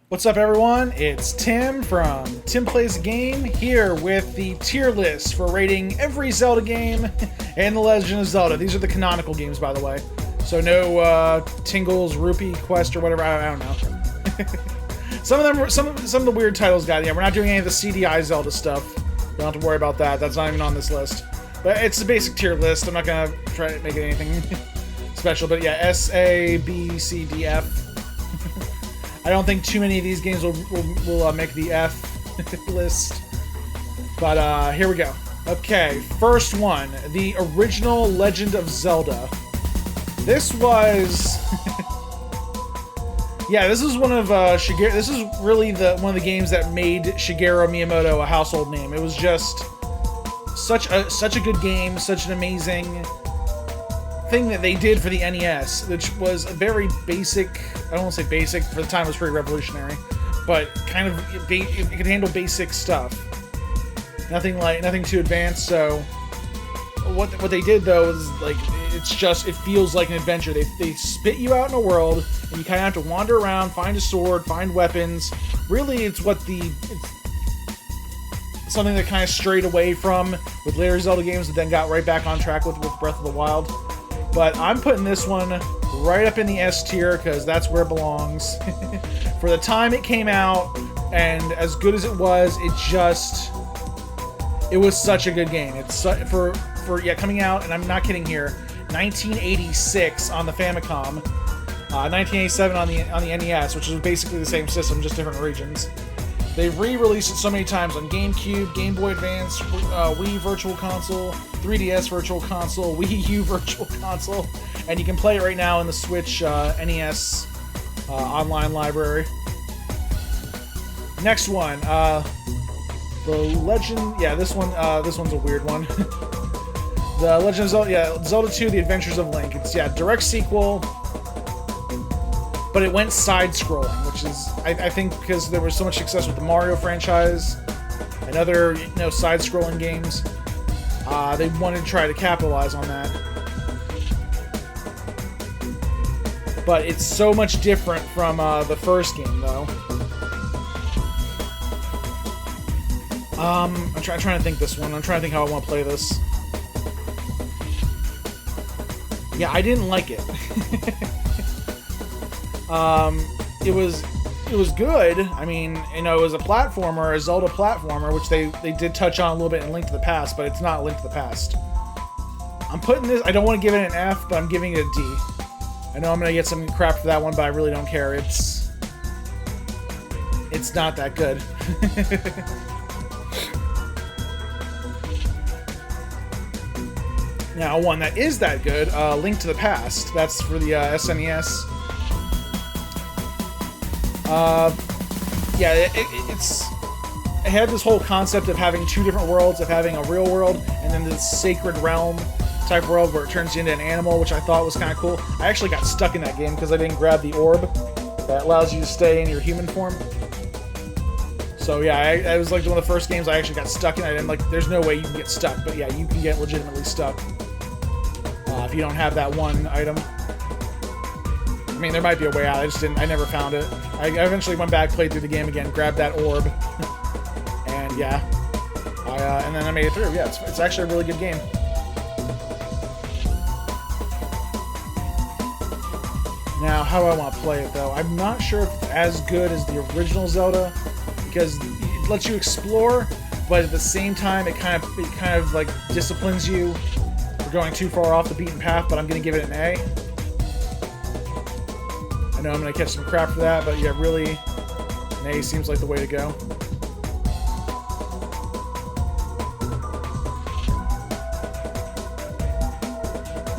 What's up, everyone? It's Tim from TimPlaysAGame here with the tier list for rating every Zelda game in The Legend of Zelda. These are the canonical games, by the way. So no Tingle's Rupee Quest or whatever. I don't know. Some of the weird titles got. Yeah, we're not doing any of the CDI Zelda stuff. You don't have to worry about that. That's not even on this list. But it's a basic tier list. I'm not gonna try to make it anything special. But yeah, S, A, B, C, D, F. I don't think too many of these games will make the F list. But here we go. Okay, first one. The original Legend of Zelda. This was... yeah, this is one of Shigeru... This is really one of the games that made Shigeru Miyamoto a household name. It was just such a good game, such an amazing thing that they did for the NES, which was a very basic, I don't want to say basic, for the time it was pretty revolutionary, but kind of, it could handle basic stuff. Nothing too advanced, so what they did though is, like, it feels like an adventure. They spit you out in a world, and you kind of have to wander around, find a sword, find weapons. Really, it's something that kind of strayed away from with later Zelda games, and then got right back on track with Breath of the Wild. But I'm putting this one right up in the S tier because that's where it belongs. For the time it came out, and as good as it was, it was such a good game. It's for coming out, and I'm not kidding here, 1986 on the Famicom, 1987 on the NES, which is basically the same system, just different regions. They've re-released it so many times on GameCube, Game Boy Advance, Wii Virtual Console, 3DS Virtual Console, Wii U Virtual Console, and you can play it right now in the Switch NES online library. Next one, the Legend. Yeah, this one's a weird one. The Legend of Zelda. Yeah, Zelda 2: The Adventures of Link. It's direct sequel. But it went side-scrolling, which is, I think, because there was so much success with the Mario franchise and other, side-scrolling games. They wanted to try to capitalize on that. But it's so much different from the first game, though. I'm trying to think this one. I'm trying to think how I want to play this. Yeah, I didn't like it. It was good. I mean, it was a platformer, a Zelda platformer, which they did touch on a little bit in Link to the Past, but it's not Link to the Past. I'm putting this, I don't want to give it an F, but I'm giving it a D. I know I'm going to get some crap for that one, but I really don't care. It's not that good. Now, one that is that good, Link to the Past. That's for the SNES. It had this whole concept of having two different worlds, of having a real world and then this sacred realm type world where it turns you into an animal, which I thought was kind of cool. I actually got stuck in that game because I didn't grab the orb that allows you to stay in your human form. So yeah, I was like one of the first games I actually got stuck in. I didn't there's no way you can get stuck, but yeah, you can get legitimately stuck if you don't have that one item. I mean, there might be a way out. I never found it. I eventually went back, played through the game again, grabbed that orb, and yeah, and then I made it through. Yeah, it's actually a really good game. Now, how do I want to play it though? I'm not sure if it's as good as the original Zelda because it lets you explore, but at the same time, it kind of like disciplines you for going too far off the beaten path. But I'm gonna give it an A. I know I'm going to catch some crap for that, but yeah, really, an A seems like the way to go.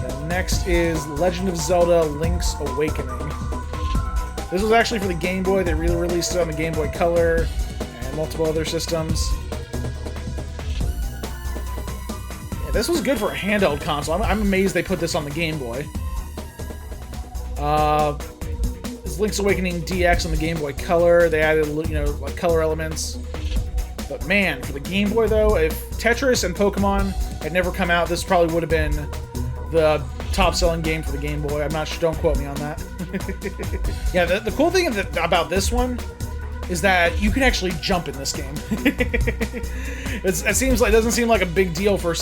The next is Legend of Zelda: Link's Awakening. This was actually for the Game Boy. They really released it on the Game Boy Color and multiple other systems. Yeah, this was good for a handheld console. I'm amazed they put this on the Game Boy. Link's Awakening DX on the Game Boy Color. They added, like color elements. But man, for the Game Boy though, if Tetris and Pokemon had never come out, this probably would have been the top-selling game for the Game Boy. I'm not sure. Don't quote me on that. Yeah, the cool thing about this one is that you can actually jump in this game. It doesn't seem like a big deal for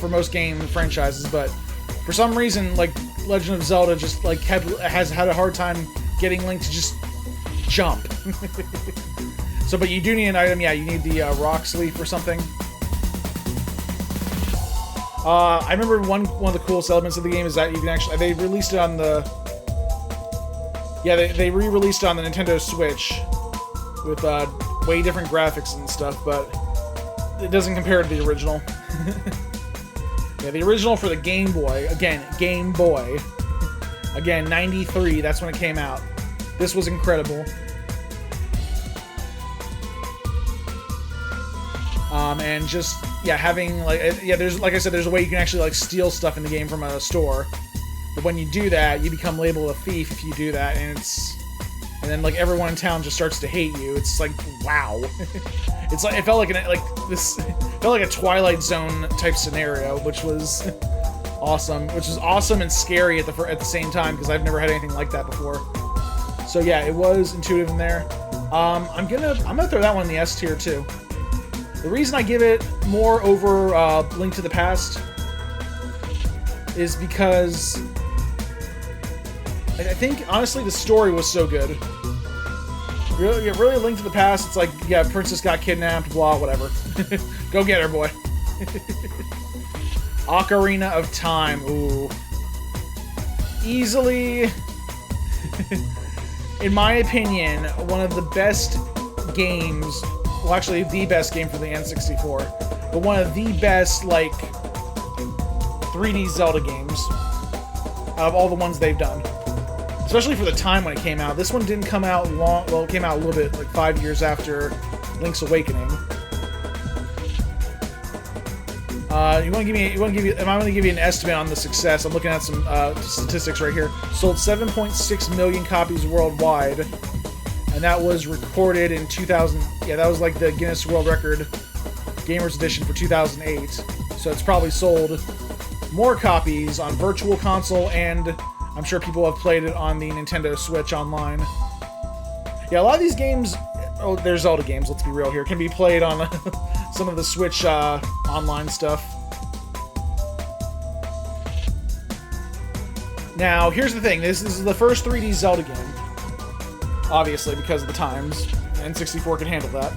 most game franchises, but for some reason, like Legend of Zelda just like has had a hard time getting Link to just jump. So, but you do need an item. Yeah, you need the Rock Leaf or something. I remember one of the coolest elements of the game is that you can actually they released it on the they re-released it on the Nintendo Switch with way different graphics and stuff, but it doesn't compare to the original. Yeah, the original for the Game Boy, Game Boy, 93, that's when it came out. This was incredible. And just, having, there's, like I said, there's a way you can actually, like, steal stuff in the game from a store. But when you do that, you become labeled a thief if you do that, and then, like, everyone in town just starts to hate you. It's like, wow. It felt like a Twilight Zone type scenario, which was awesome. Which is awesome and scary at the same time, because I've never had anything like that before. So yeah, it was intuitive in there. I'm gonna throw that one in the S tier too. The reason I give it more over Link to the Past is because I think, honestly, the story was so good. Really, Link to the Past, it's like, Princess got kidnapped, blah, whatever. Go get her, boy. Ocarina of Time, ooh. Easily, in my opinion, one of the best games, well, actually, the best game for the N64, but one of the best, like, 3D Zelda games out of all the ones they've done. Especially for the time when it came out. This one didn't come out long. Well, it came out a little bit, like 5 years after Link's Awakening. Am I going to give you an estimate on the success? I'm looking at some statistics right here. Sold 7.6 million copies worldwide, and that was recorded in 2000. Yeah, that was like the Guinness World Record Gamers Edition for 2008. So it's probably sold more copies on Virtual Console, and I'm sure people have played it on the Nintendo Switch online. Yeah, a lot of these games, they're Zelda games, let's be real here, can be played on some of the Switch online stuff. Now, here's the thing. This is the first 3D Zelda game. Obviously, because of the times. N64 can handle that.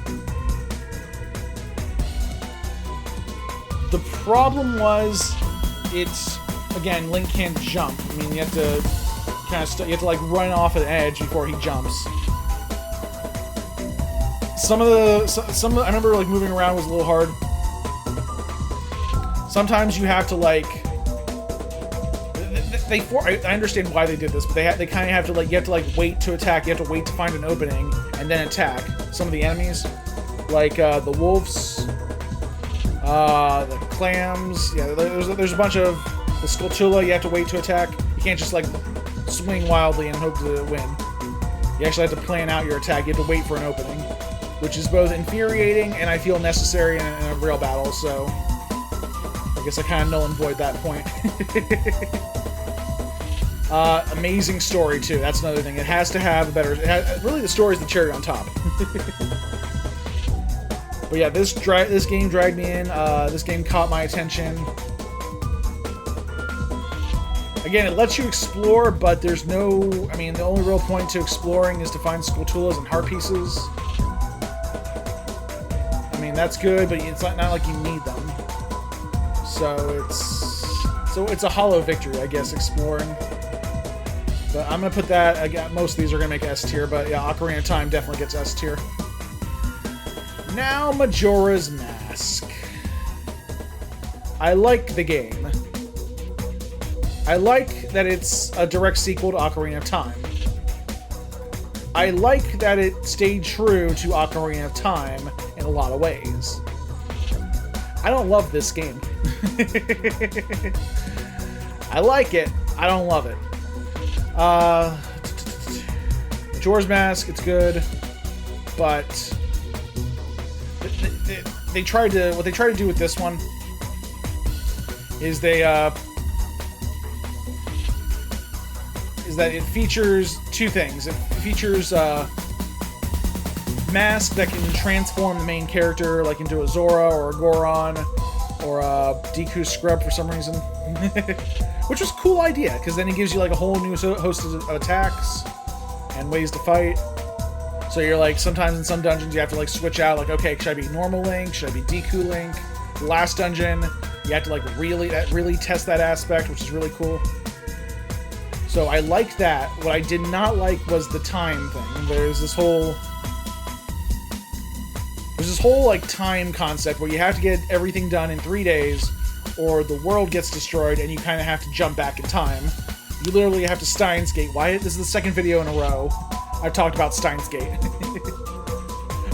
The problem was, again, Link can't jump. I mean, you have to like run off an edge before he jumps. I remember like moving around was a little hard. Sometimes you have to like. I understand why they did this, but they kind of have to like, you have to like wait to attack. You have to wait to find an opening and then attack some of the enemies, like the wolves, the clams. Yeah, there's a bunch of. The Skulltula, you have to wait to attack. You can't just, like, swing wildly and hope to win. You actually have to plan out your attack. You have to wait for an opening, which is both infuriating and I feel necessary in a real battle, so I guess I kind of null and void that point. Amazing story, too. That's another thing. It has to have a better... really, the story is the cherry on top. But yeah, this game dragged me in. This game caught my attention. Again, it lets you explore, but there's no... I mean, the only real point to exploring is to find Skulltulas and heart pieces. I mean, that's good, but it's not like you need them. So it's a hollow victory, I guess, exploring. But I'm gonna put that... most of these are gonna make S tier, but yeah, Ocarina of Time definitely gets S tier. Now, Majora's Mask. I like the game. I like that it's a direct sequel to Ocarina of Time. I like that it stayed true to Ocarina of Time in a lot of ways. I don't love this game. I like it. I don't love it. Majora's Mask, it's good, but what they tried to do with this one is that it features two things. It features mask that can transform the main character, like into a Zora or a Goron or a Deku Scrub for some reason. Which was a cool idea, because then it gives you like a whole new host of attacks and ways to fight. So you're like, sometimes in some dungeons you have to like switch out, like, okay, should I be normal Link? Should I be Deku Link? Last dungeon, you have to like really test that aspect, which is really cool. So I liked that. What I did not like was the time thing. There's this whole like time concept where you have to get everything done in 3 days, or the world gets destroyed and you kind of have to jump back in time. You literally have to Steins Gate. This is the second video in a row I've talked about Steins Gate.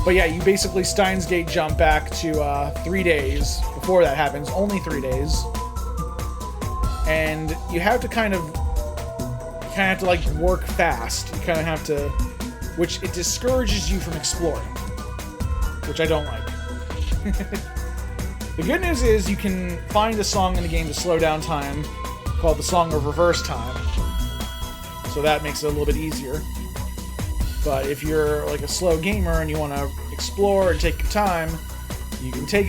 But yeah, you basically Steins Gate jump back to 3 days before that happens. Only 3 days. And you have to kind of like work fast. You kind of have to, which it discourages you from exploring, which I don't like. The good news is you can find a song in the game to slow down time called the Song of Reverse Time. So that makes it a little bit easier. But if you're like a slow gamer and you want to explore and take your time, you can take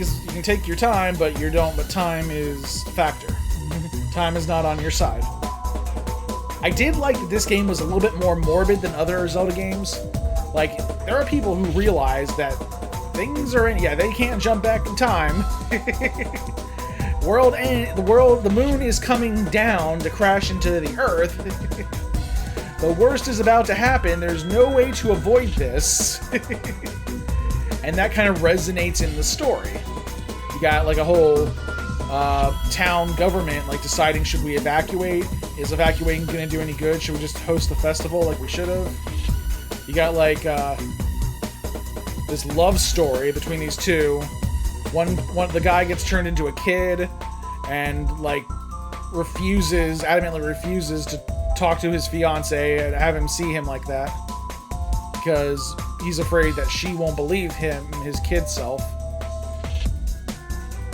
your time, but but time is a factor. Time is not on your side. I did like that this game was a little bit more morbid than other Zelda games. Like, there are people who realize that things are they can't jump back in time. The moon is coming down to crash into the earth. The worst is about to happen. There's no way to avoid this. And that kind of resonates in the story. You got like a whole town government like deciding, should we evacuate? Is evacuating going to do any good? Should we just host the festival like we should have? You got like this love story between these two. The guy gets turned into a kid and like adamantly refuses to talk to his fiance and have him see him like that because he's afraid that she won't believe him, his kid self.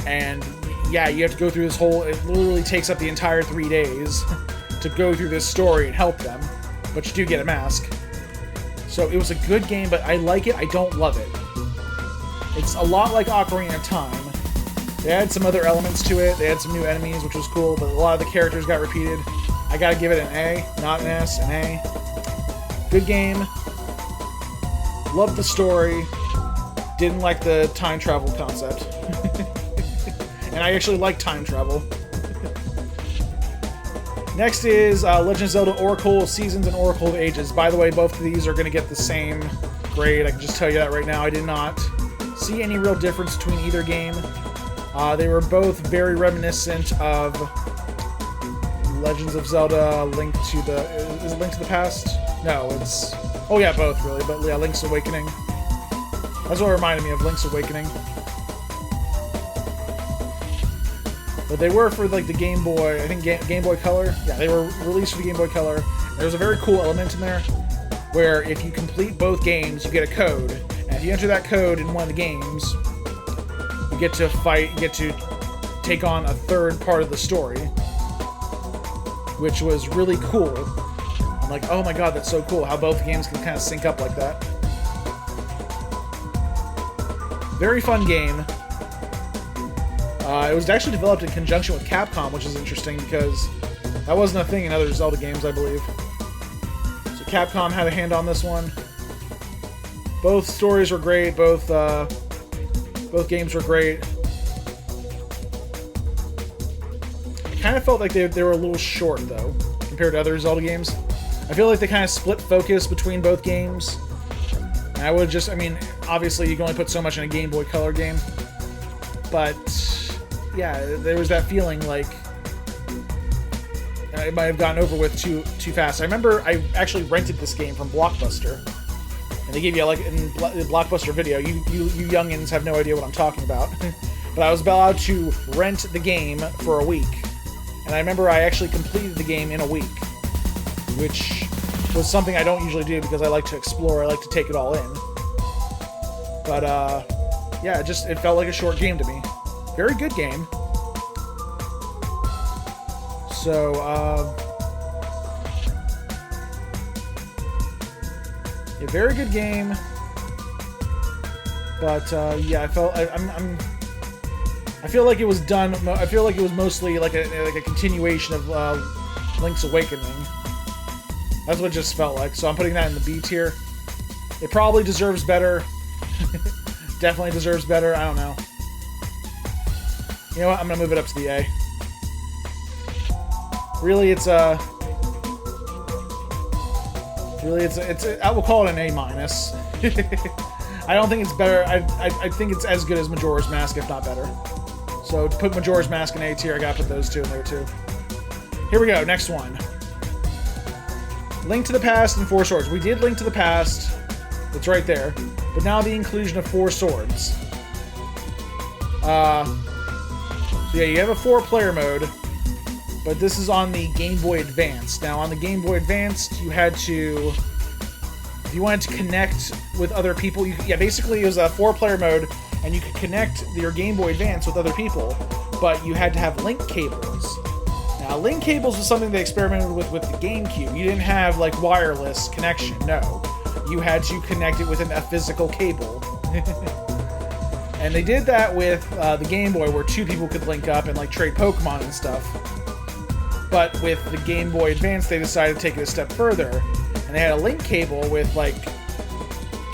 And yeah, you have to go through this it literally takes up the entire 3 days to go through this story and help them, but you do get a mask. So it was a good game, but I like it, I don't love it. It's a lot like Ocarina of Time. They had some other elements to it, they had some new enemies, which was cool, but a lot of the characters got repeated. I gotta give it an A, not an S, an A. Good game. Loved the story. Didn't like the time travel concept. And I actually like time travel. Next is Legend of Zelda Oracle of Seasons and Oracle of Ages. By the way, both of these are going to get the same grade. I can just tell you that right now. I did not see any real difference between either game. They were both very reminiscent of Legends of Zelda Link to the... Is it Link to the Past? No, it's... Oh yeah, both really, but yeah, Link's Awakening. That's what it reminded me of, Link's Awakening. But they were for like the Game Boy, I think Game Boy Color. Yeah, they were released for the Game Boy Color. There's a very cool element in there where if you complete both games, you get a code. And if you enter that code in one of the games, you get to take on a third part of the story, which was really cool. I'm like, oh my god, that's so cool how both games can kind of sync up like that. Very fun game. It was actually developed in conjunction with Capcom, which is interesting because that wasn't a thing in other Zelda games, I believe. So Capcom had a hand on this one. Both stories were great. Both games were great. I kind of felt like they were a little short, though, compared to other Zelda games. I feel like they kind of split focus between both games. And I would just, I mean, obviously you can only put so much in a Game Boy Color game. But yeah, there was that feeling like it might have gotten over with too fast. I remember I actually rented this game from Blockbuster, and they gave you like in the Blockbuster video. You youngins have no idea what I'm talking about, but I was allowed to rent the game for a week, and I remember I actually completed the game in a week, which was something I don't usually do because I like to explore. I like to take it all in, but yeah, it felt like a short game to me. Very good game. So, yeah, very good game. But yeah, I feel like it was done. I feel like it was mostly like a continuation of Link's Awakening. That's what it just felt like. So I'm putting that in the B tier. It probably deserves better. Definitely deserves better. I don't know. You know what? I'm gonna move it up to the A. Really, it's a. I will call it an A minus. I don't think it's better. I think it's as good as Majora's Mask, if not better. So to put Majora's Mask in A tier, I gotta put those two in there too. Here we go. Next one. Link to the Past and Four Swords. We did Link to the Past. It's right there. But now the inclusion of Four Swords. So yeah, you have a 4-player mode, but this is on the Game Boy Advance. Now on the Game Boy Advance, you had to, if you wanted to connect with other people, basically it was a 4-player mode, and you could connect your Game Boy Advance with other people, but you had to have link cables. Now, link cables was something they experimented with the GameCube. You didn't have, like, wireless connection, no. You had to connect it with a physical cable. And they did that with the Game Boy, where 2 people could link up and, like, trade Pokemon and stuff. But with the Game Boy Advance, they decided to take it a step further. And they had a link cable with, like,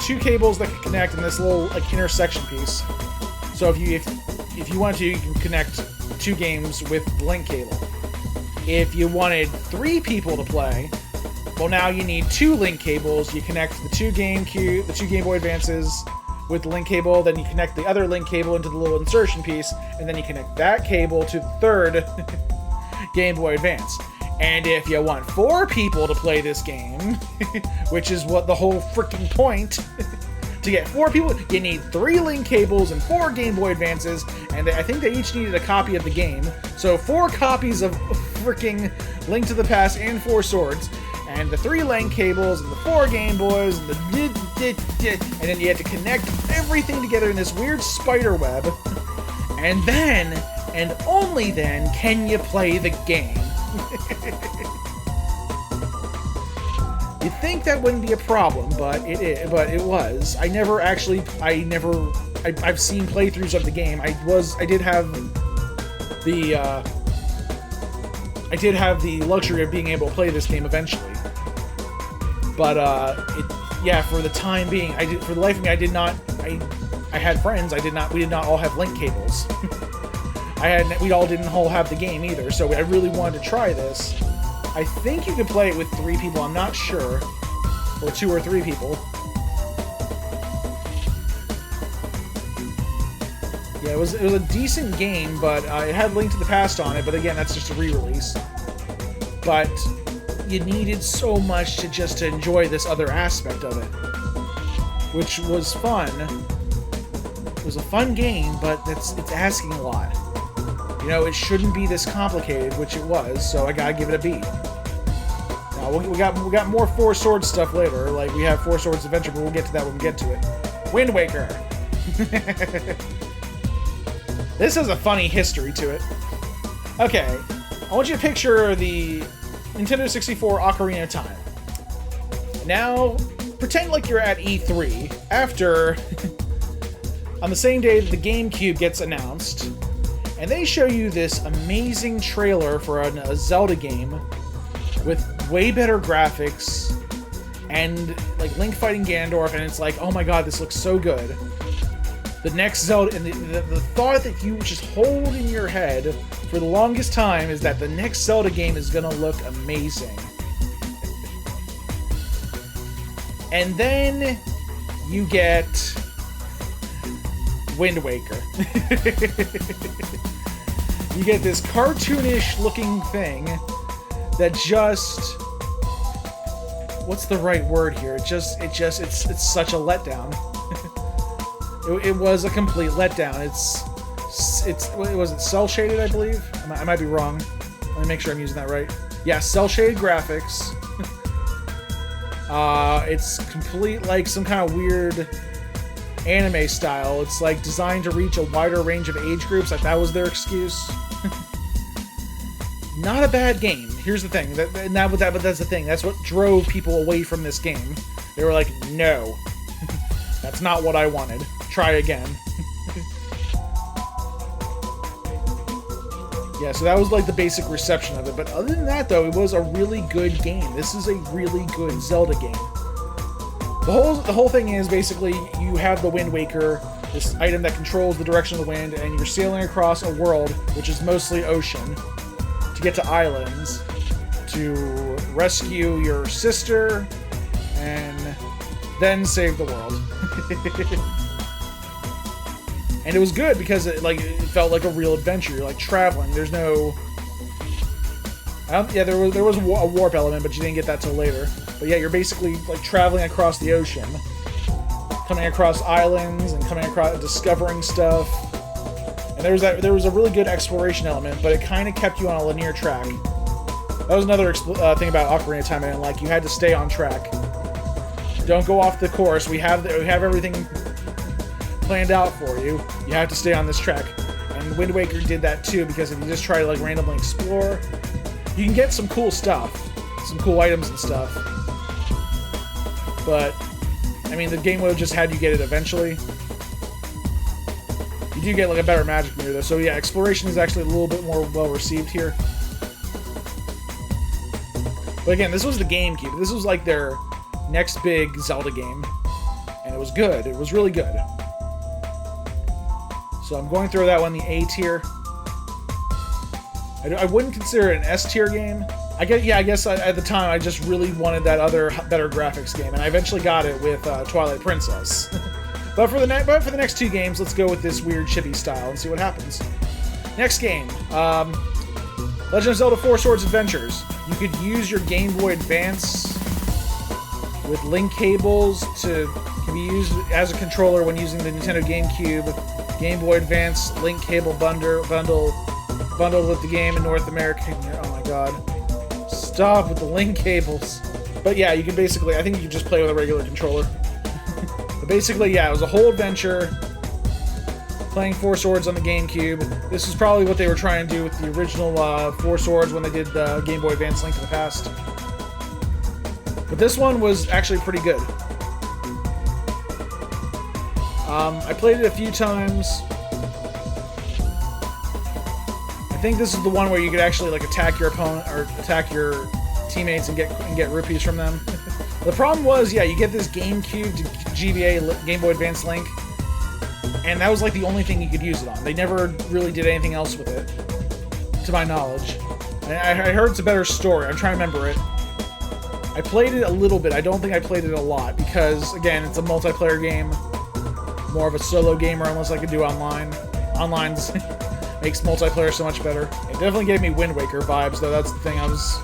2 cables that could connect in this little, like, intersection piece. So if you want to, you can connect 2 games with the link cable. If you wanted 3 people to play, well, now you need 2 link cables. You connect the 2 Game Boy Advances with the link cable, then you connect the other link cable into the little insertion piece, and then you connect that cable to the 3rd Game Boy Advance. And if you want 4 people to play this game, which is what the whole freaking point, to get 4 people, you need 3 link cables and 4 Game Boy Advances, and I think they each needed a copy of the game. So 4 copies of freaking Link to the Past and Four Swords, and the 3 link cables, and the 4 Game Boys, and and then you had to connect everything together in this weird spider web, and then, and only then, can you play the game. You'd think that wouldn't be a problem, but it was. I've seen playthroughs of the game. I did have the luxury of being able to play this game eventually. But for the time being, for the life of me, I had friends. We did not all have link cables. We all didn't all have the game either, so I really wanted to try this. I think you could play it with 3 people, I'm not sure. Or 2 or 3 people. Yeah, it was a decent game, but it had Link to the Past on it, but again, that's just a re-release. But you needed so much to enjoy this other aspect of it. Which was fun. It was a fun game, but it's asking a lot. You know, it shouldn't be this complicated, which it was, so I gotta give it a B. Now, we got more Four Swords stuff later, like we have Four Swords Adventure, but we'll get to that when we get to it. Wind Waker! This has a funny history to it. Okay, I want you to picture the Nintendo 64 Ocarina of Time. Now, pretend like you're at E3, after, on the same day that the GameCube gets announced, and they show you this amazing trailer for a Zelda game with way better graphics and like Link fighting Ganondorf, and it's like, oh my god, this looks so good. The next Zelda, and the thought that you just hold in your head for the longest time is that the next Zelda game is gonna look amazing. And then you get Wind Waker. You get this cartoonish looking thing that just, what's the right word here? It's such a letdown. It was a complete letdown. Was it cell shaded, I believe? I might be wrong. Let me make sure I'm using that right. Yeah, cell shaded graphics. It's complete, like, some kind of weird anime style. It's like designed to reach a wider range of age groups. Like that was their excuse. Not a bad game. Here's the thing. But that's the thing. That's what drove people away from this game. They were like, no, that's not what I wanted. try again. Yeah, so that was like the basic reception of it. But other than that, though, it was a really good game. This is a really good Zelda game. The whole thing is basically you have the Wind Waker, this item that controls the direction of the wind, and you're sailing across a world, which is mostly ocean, to get to islands, to rescue your sister, and then save the world. And it was good because it felt like a real adventure. You're like traveling. There's no... yeah, there was a warp element, but you didn't get that till later. But yeah, you're basically like traveling across the ocean, coming across islands and coming across, discovering stuff. And there was a really good exploration element, but it kind of kept you on a linear track. That was another thing about Ocarina of Time I didn't like. You had to stay on track. Don't go off the course. We have everything planned out for you. You have to stay on this track. And Wind Waker did that too, because if you just try to like randomly explore, you can get some cool stuff, some cool items and stuff. But I mean, the game would have just had you get it eventually. You do get like a better magic meter though, so yeah, exploration is actually a little bit more well received here. But again, this was the GameCube. This was like their next big Zelda game, and it was good. It was really good. So I'm going to throw that one the A tier. I wouldn't consider it an S tier game. I guess at the time I just really wanted that other better graphics game, and I eventually got it with Twilight Princess. But for the next two games, let's go with this weird chibi style and see what happens. Next game, Legend of Zelda 4 Swords Adventures. You could use your Game Boy Advance with link cables can be used as a controller when using the Nintendo GameCube. Game Boy Advance link cable bundled with the game in North America. Oh my god. Stop with the link cables. But yeah, you can basically, I think you can just play with a regular controller. But basically, yeah, it was a whole adventure playing Four Swords on the GameCube. This is probably what they were trying to do with the original Four Swords when they did the Game Boy Advance Link to the Past. But this one was actually pretty good. I played it a few times. I think this is the one where you could actually like attack your opponent or attack your teammates and get rupees from them. The problem was, yeah, you get this GameCube to GBA Game Boy Advance Link, and that was like the only thing you could use it on. They never really did anything else with it, to my knowledge. I heard it's a better story. I'm trying to remember it. I played it a little bit. I don't think I played it a lot because, again, it's a multiplayer game. More of a solo gamer unless I could do online. Online makes multiplayer so much better. It definitely gave me Wind Waker vibes, though. That's the thing I was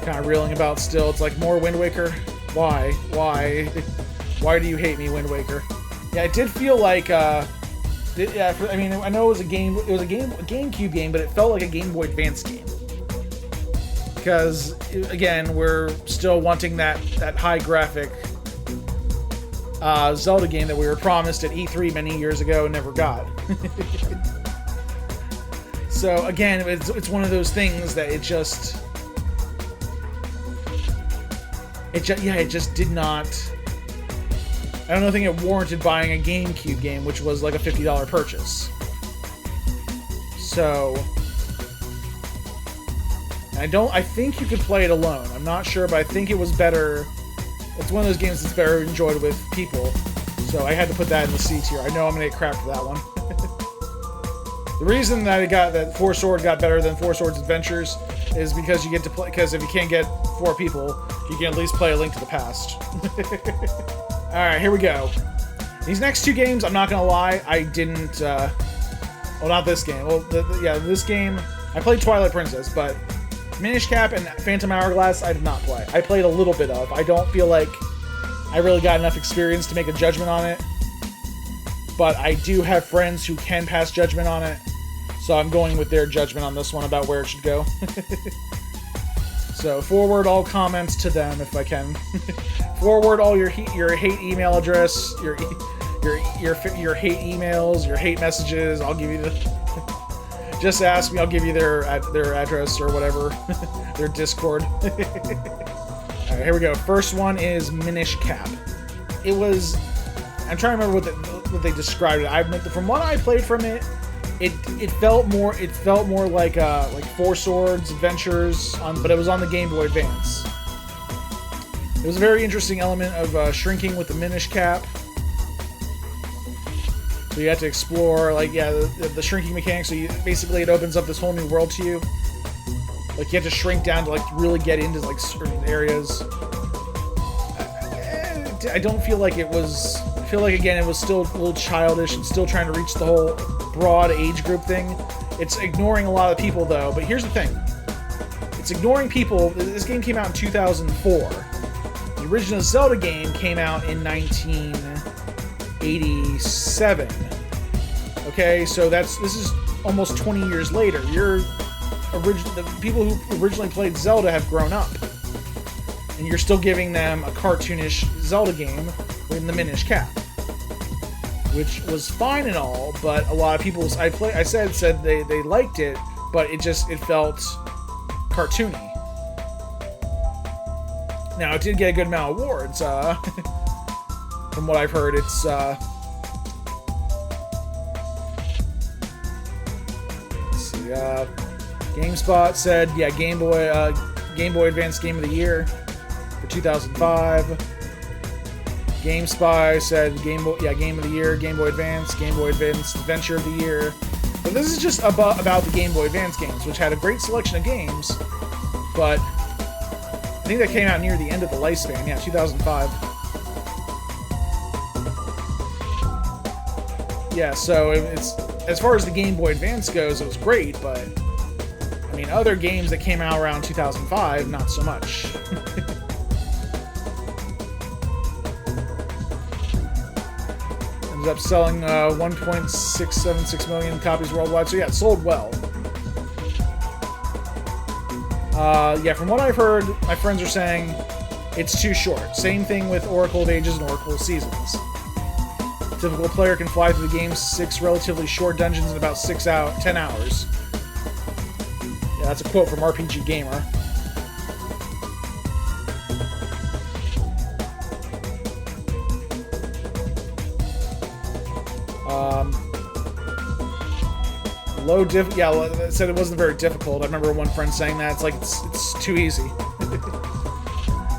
kind of reeling about still. It's like, more Wind Waker? Why? Why do you hate me, Wind Waker? Yeah, it did feel like, I mean, I know it was a GameCube game, but it felt like a Game Boy Advance game. Because, again, we're still wanting that high graphic Zelda game that we were promised at E3 many years ago and never got. So again, it's one of those things that it just did not. I don't think it warranted buying a GameCube game, which was like a $50 purchase. So I think you could play it alone. I'm not sure, but I think it was better. It's one of those games that's better enjoyed with people, so I had to put that in the C tier. I know I'm gonna get crap for that one. The reason that Four Sword got better than Four Swords Adventures is because you get to play. Because if you can't get 4 people, you can at least play A Link to the Past. All right, here we go. These next 2 games, I'm not gonna lie, I didn't. Well, not this game. Well, this game I played Twilight Princess, but Minish Cap and Phantom Hourglass, I did not play. I played a little bit of. I don't feel like I really got enough experience to make a judgment on it. But I do have friends who can pass judgment on it. So I'm going with their judgment on this one about where it should go. So forward all comments to them if I can. Forward all your hate email address, your hate emails, your hate messages. I'll give you the... Just ask me, I'll give you their address or whatever. Their Discord. Alright, here we go. First one is Minish Cap. It was I'm trying to remember what they described it. From what I played from it, it felt more like Four Swords Adventures but it was on the Game Boy Advance. It was a very interesting element of shrinking with the Minish Cap. So you have to explore, the shrinking mechanics. So basically it opens up this whole new world to you. Like, you have to shrink down to, really get into, certain areas. I don't feel like it was... I feel like, again, it was still a little childish and still trying to reach the whole broad age group thing. It's ignoring a lot of people, though. But here's the thing. It's ignoring people... This game came out in 2004. The original Zelda game came out in 1987. Okay, so this is almost 20 years later. The people who originally played Zelda have grown up. And you're still giving them a cartoonish Zelda game in the Minish Cap. Which was fine and all, but a lot of people said they liked it, but it felt cartoony. Now, it did get a good amount of awards. From what I've heard, it's... let's see, GameSpot said, Game Boy Advance Game of the Year for 2005. GameSpy said Game of the Year, Game Boy Advance Adventure of the Year. But this is just about the Game Boy Advance games, which had a great selection of games, but I think that came out near the end of the lifespan. Yeah, 2005. Yeah, so it's as far as the Game Boy Advance goes, it was great, but I mean, other games that came out around 2005, not so much. Ended up selling 1.676 million copies worldwide, so yeah, it sold well. From what I've heard, my friends are saying it's too short. Same thing with Oracle of Ages and Oracle of Seasons. A typical player can fly through the game's 6 relatively short dungeons in about 10 hours. Yeah, that's a quote from RPG Gamer. It said it wasn't very difficult. I remember one friend saying that. It's too easy.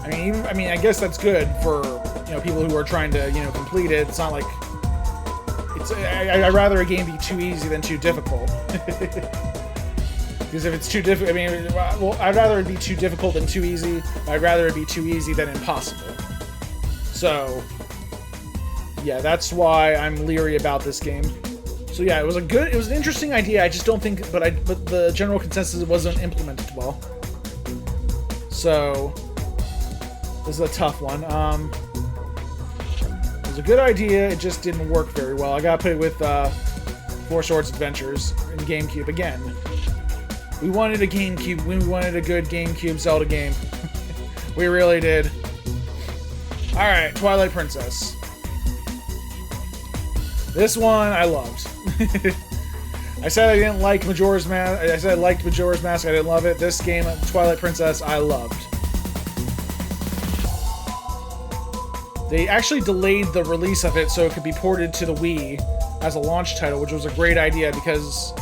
I mean, I guess that's good for people who are trying to complete it. It's not like I'd rather a game be too easy than too difficult. Because if it's too difficult, I'd rather it be too difficult than too easy. I'd rather it be too easy than impossible. So, yeah, that's why I'm leery about this game. So yeah, it was an interesting idea. I just don't think, but the general consensus wasn't implemented well. So this is a tough one. It was a good idea. It just didn't work very well. I gotta put it with Four Swords Adventures in GameCube again. We wanted a GameCube. We wanted a good GameCube Zelda game. We really did. All right, Twilight Princess. This one I loved. I said I didn't like Majora's Mask. I said I liked Majora's Mask. I didn't love it. This game, Twilight Princess, I loved. They actually delayed the release of it so it could be ported to the Wii as a launch title, which was a great idea because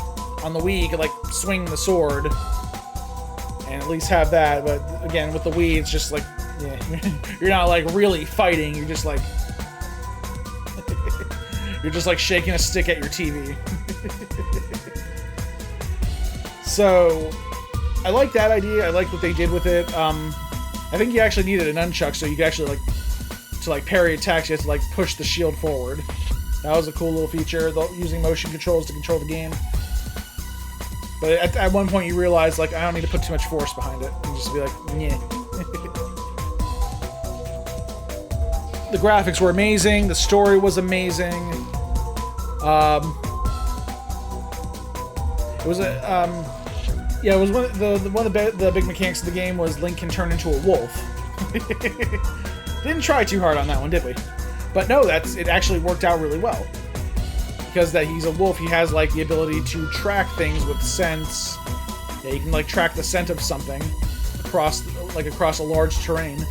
on the Wii you could swing the sword and at least have that. But again, with the Wii, it's just you're not really fighting. You're just you're just shaking a stick at your TV. So, I like that idea. I like what they did with it. I think you actually needed a nunchuck, so you could actually to parry attacks. You have to push the shield forward. That was a cool little feature. Using motion controls to control the game. But at one point you realize I don't need to put too much force behind it. You just be yeah. The graphics were amazing. The story was amazing. It was it was one of the big mechanics of the game was Link can turn into a wolf. Didn't try too hard on that one, did we? But no, it actually worked out really well. Because he's a wolf, he has the ability to track things with scents. Yeah, you can track the scent of something across a large terrain.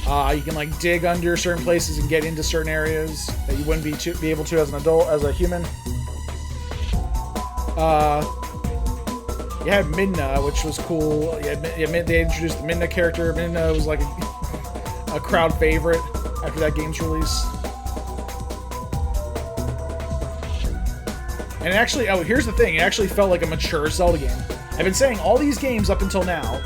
You can like dig under certain places and get into certain areas that you wouldn't be able to as an adult, as a human. You had Midna, which was cool. They introduced the Midna character. Midna was like a crowd favorite after that game's release. And it actually, oh, here's the thing. It actually felt like a mature Zelda game. I've been saying all these games up until now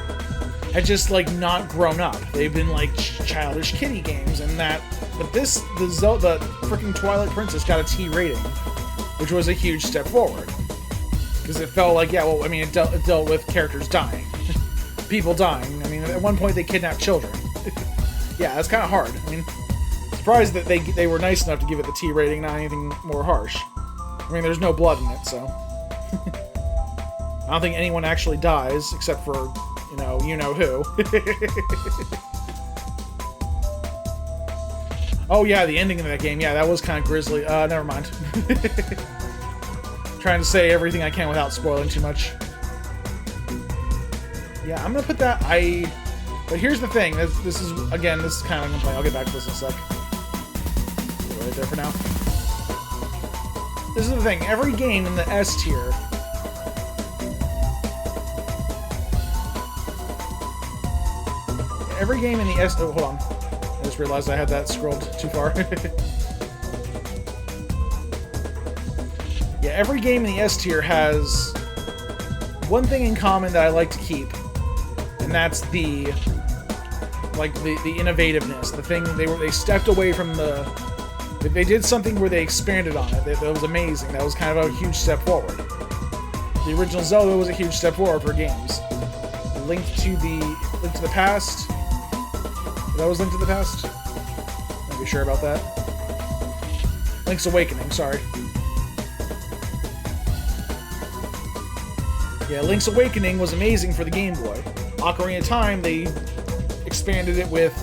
had just like not grown up. They've been like childish kiddie games, and that. But the freaking Twilight Princess got a T rating, which was a huge step forward. Because it felt like, yeah, well, I mean, it dealt with characters dying. People dying. I mean, at one point they kidnapped children. Yeah, that's kind of hard. I mean, surprised that they were nice enough to give it the T rating, not anything more harsh. I mean, there's no blood in it, so... I don't think anyone actually dies, except for, you know who. Oh yeah, the ending of that game, yeah, that was kind of grisly. Never mind. Trying to say everything I can without spoiling too much. Yeah, I'm gonna put that, But here's the thing, this is kind of a complaint. I'll get back to this in a sec. Put it right there for now. This is the thing, every game in the S tier oh, hold on. I just realized I had that scrolled too far. Yeah, every game in the S tier has one thing in common that I like to keep, and that's the innovativeness. The thing they stepped away from they did something where they expanded on it. That was amazing. That was kind of a huge step forward. The original Zelda was a huge step forward for games. Link to the Past. That was Link to the Past? Not be sure about that. Link's Awakening, sorry. Yeah, Link's Awakening was amazing for the Game Boy. Ocarina of Time, they expanded it with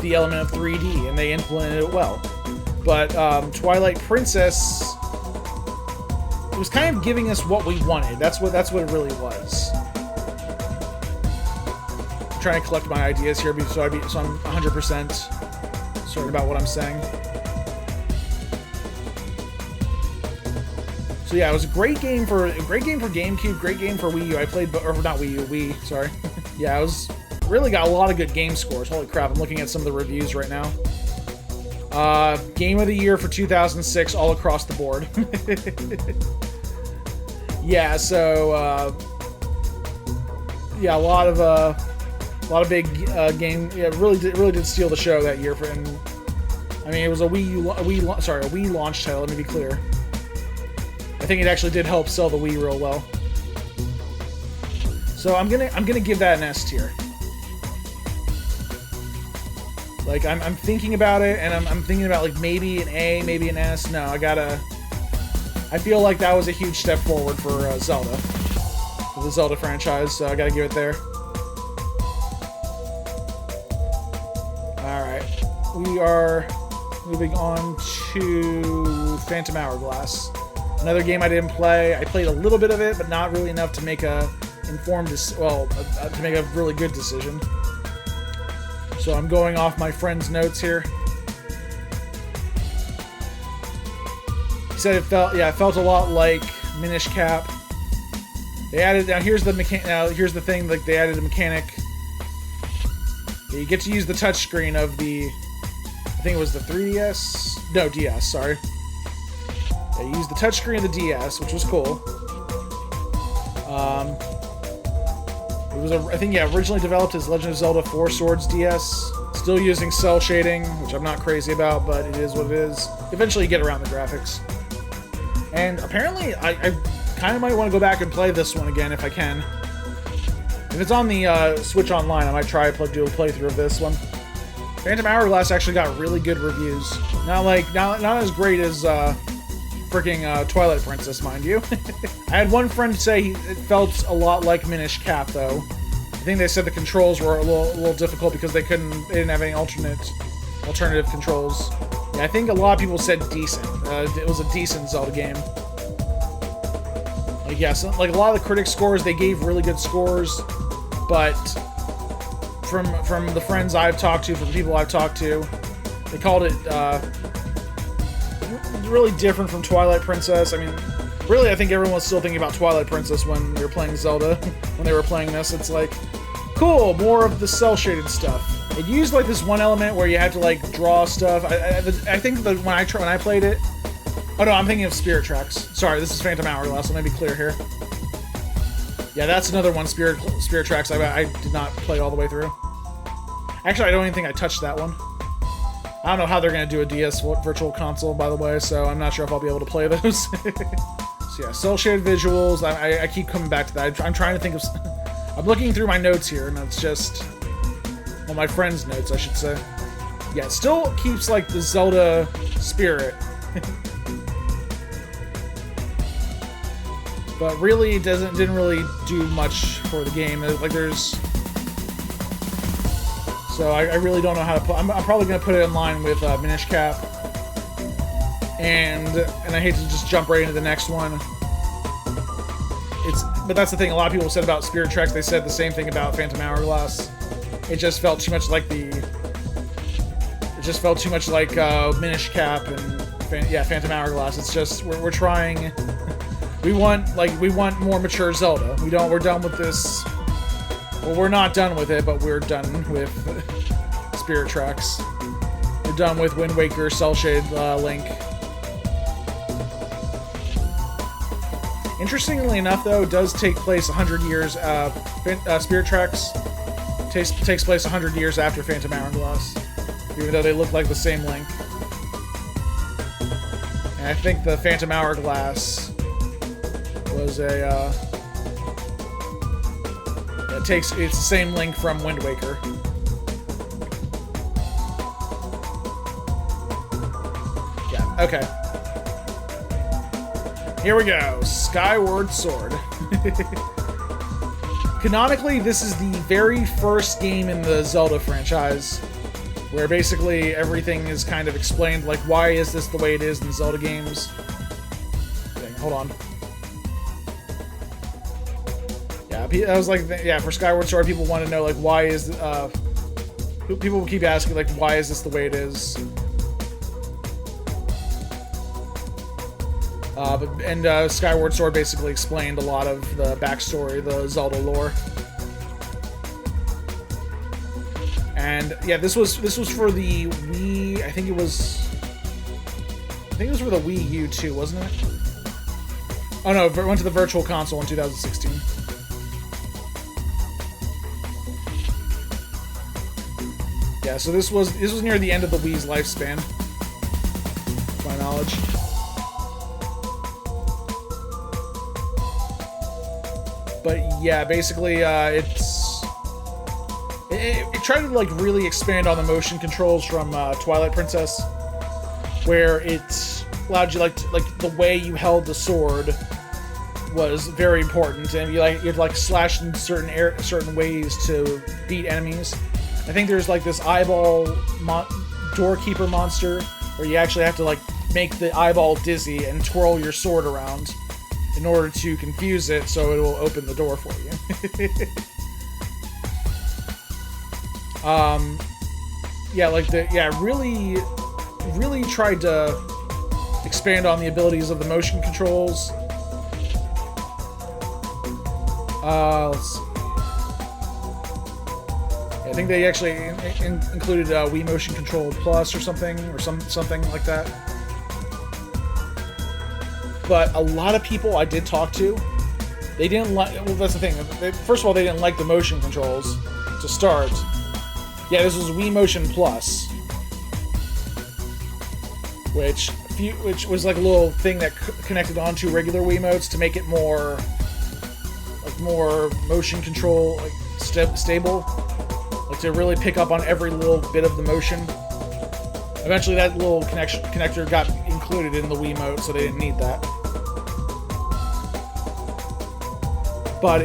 the element of 3D, and they implemented it well. But Twilight Princess, it was kind of giving us what we wanted. That's what it really was. I'm trying to collect my ideas here, so I'm 100% certain about what I'm saying. So yeah, it was a great game for GameCube, great game for Wii U. I played, or not Wii U, Wii. Sorry. Yeah, it was really got a lot of good game scores. Holy crap! I'm looking at some of the reviews right now. Game of the year for 2006, all across the board. Yeah, so yeah, a lot of big game. Yeah, really did steal the show that year. And I mean, it was a Wii launch title. Let me be clear. I think it actually did help sell the Wii real well. So I'm gonna give that an S tier. Like I'm thinking about it, and I'm thinking about like maybe an A, maybe an S. No, I feel like that was a huge step forward for Zelda, for the Zelda franchise. So I gotta give it there. All right, we are moving on to Phantom Hourglass. Another game I didn't play. I played a little bit of it, but not really enough to make to make a really good decision. So I'm going off my friend's notes here. He said it felt a lot like Minish Cap. They added here's the thing, like they added a mechanic. You get to use the touchscreen of I think it was the 3DS? No, DS, sorry. Yeah, you used the touchscreen of the DS, which was cool. It was originally developed as Legend of Zelda 4 Swords DS. Still using cell shading, which I'm not crazy about, but it is what it is. Eventually you get around the graphics. And apparently, I kind of might want to go back and play this one again if I can. If it's on the Switch Online, I might try to do a playthrough of this one. Phantom Hourglass actually got really good reviews. Not as great as freaking Twilight Princess, mind you. I had one friend say it felt a lot like Minish Cap, though. I think they said the controls were a little difficult because they didn't have any alternative controls. Yeah, I think a lot of people said decent. It was a decent Zelda game. Like, yeah, so, like a lot of the critic scores, they gave really good scores, but from the friends I've talked to, from people I've talked to, they called it really different from Twilight Princess. I mean, really, I think everyone was still thinking about Twilight Princess when they were playing Zelda. When they were playing this, it's like, cool, more of the cel-shaded stuff. It used like this one element where you had to like draw stuff. I think that when I played it, oh no, I'm thinking of Spirit Tracks. Sorry, this is Phantom Hourglass. Let me be clear here. Yeah, that's another one, Spirit Tracks. I did not play all the way through. Actually, I don't even think I touched that one. I don't know how they're going to do a DS Virtual Console, by the way, so I'm not sure if I'll be able to play those. So yeah, cel-shaded visuals. I keep coming back to that. I'm trying to think of... I'm looking through my notes here, and it's just... Well, my friend's notes, I should say. Yeah, it still keeps, like, the Zelda spirit. But really, it didn't really do much for the game. Like, there's... So I really don't know how to put... I'm probably going to put it in line with Minish Cap. And I hate to just jump right into the next one. But that's the thing, a lot of people said about Spirit Tracks, they said the same thing about Phantom Hourglass. It just felt too much like Minish Cap and Phantom Hourglass. It's just we're trying. We want more mature Zelda. We're done with this. Well, we're not done with it, but we're done with Spirit Tracks. We're done with Wind Waker, cel-shaded Link. Interestingly enough, though, it does take place 100 years. Spirit Tracks takes place 100 years after Phantom Hourglass, even though they look like the same Link. And I think the Phantom Hourglass was it's the same Link from Wind Waker. Yeah. Okay. Here we go. Skyward Sword. Canonically, this is the very first game in the Zelda franchise where basically everything is kind of explained, like, why is this the way it is in Zelda games? Dang, hold on. Yeah, I was like, yeah, for Skyward Sword, people want to know, like, why is... people keep asking, like, why is this the way it is? Skyward Sword basically explained a lot of the backstory, the Zelda lore. And yeah, this was for the Wii. I think it was for the Wii U too, wasn't it? Oh no, it went to the Virtual Console in 2016. Yeah, so this was near the end of the Wii's lifespan, to my knowledge. But yeah, basically, it tried to like really expand on the motion controls from Twilight Princess, where it allowed you like the way you held the sword was very important, and you had to slash in certain ways to beat enemies. I think there's like this eyeball doorkeeper monster where you actually have to like make the eyeball dizzy and twirl your sword around in order to confuse it so it will open the door for you. Really tried to expand on the abilities of the motion controls. Let's see. I think they actually included Wii Motion Control Plus or something like that. But a lot of people I did talk to, they didn't like... Well, that's the thing. First of all, they didn't like the motion controls to start. Yeah, this was Wii Motion Plus, which was like a little thing that connected onto regular Wiimotes to make it more motion control stable, like to really pick up on every little bit of the motion. Eventually, that little connector got included in the Wiimote, so they didn't need that. But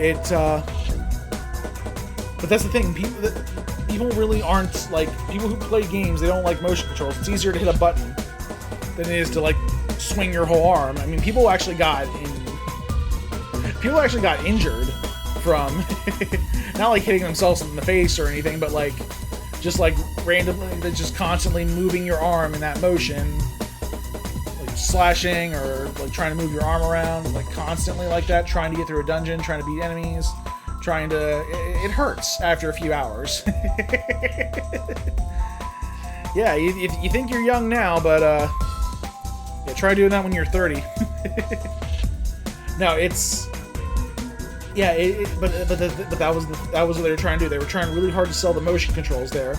but that's the thing. People really aren't like people who play games. They don't like motion controls. It's easier to hit a button than it is to like swing your whole arm. I mean, people actually got injured from not like hitting themselves in the face or anything, but like just like randomly, just constantly moving your arm in that motion, like slashing or like trying to move your arm around, like constantly like that, trying to get through a dungeon, trying to beat enemies, trying to. It hurts after a few hours. Yeah, you think you're young now, but yeah, try doing that when you're 30. No, it's. Yeah, but that was what they were trying to do. They were trying really hard to sell the motion controls there,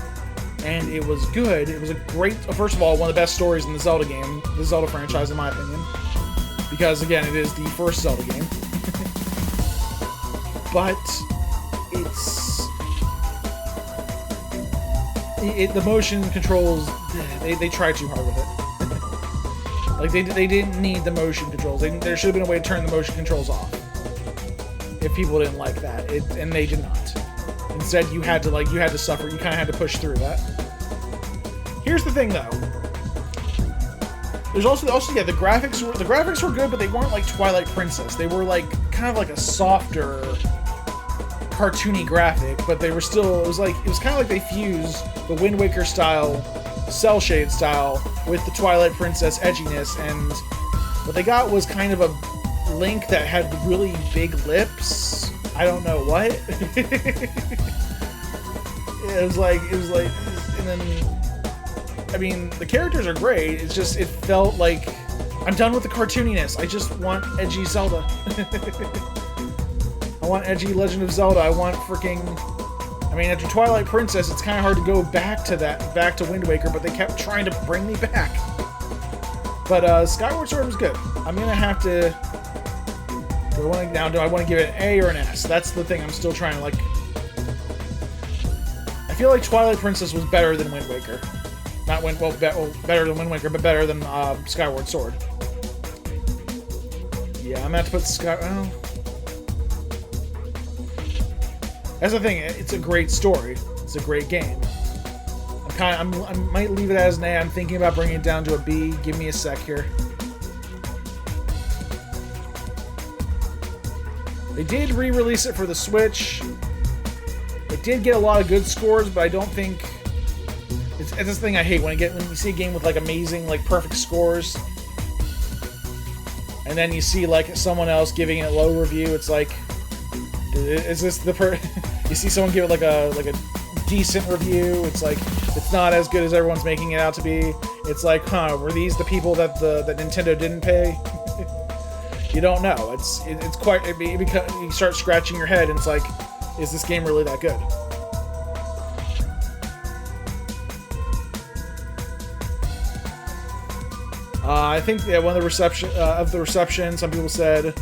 and it was good. It was a great. First of all, one of the best stories in the Zelda game, the Zelda franchise, in my opinion, because again, it is the first Zelda game. But the motion controls. They tried too hard with it. Like they didn't need the motion controls. There should have been a way to turn the motion controls off. If people didn't like that, and they did not. Instead, you had to suffer. You kind of had to push through that. Here's the thing, though. There's also yeah, the graphics were good, but they weren't like Twilight Princess. They were like kind of like a softer, cartoony graphic, but they were still. It was kind of like they fused the Wind Waker style, cell shade style, with the Twilight Princess edginess, and what they got was kind of a Link that had really big lips. I don't know what. it was like, and then, I mean, the characters are great. It's just, it felt like I'm done with the cartooniness. I just want edgy Zelda. I want edgy Legend of Zelda. I want freaking. I mean, after Twilight Princess, it's kind of hard to go back to Wind Waker, but they kept trying to bring me back. But Skyward Sword was good. I'm gonna have to. Do I want to give it an A or an S? That's the thing I'm still trying to, like. I feel like Twilight Princess was better than Wind Waker. Better than Wind Waker, but better than Skyward Sword. Yeah, I'm gonna have to put well, that's the thing. It's a great story. It's a great game. I might leave it as an A. I'm thinking about bringing it down to a B. Give me a sec here. They did re-release it for the Switch. It did get a lot of good scores, but I don't think it's this thing I hate when you see a game with like amazing, like perfect scores, and then you see like someone else giving it a low review. It's like, is this you see someone give it like a decent review? It's like it's not as good as everyone's making it out to be. It's like, were these the people that Nintendo didn't pay? You don't know. It's quite. Because you start scratching your head, and it's like, is this game really that good? I think one of the reception. Some people said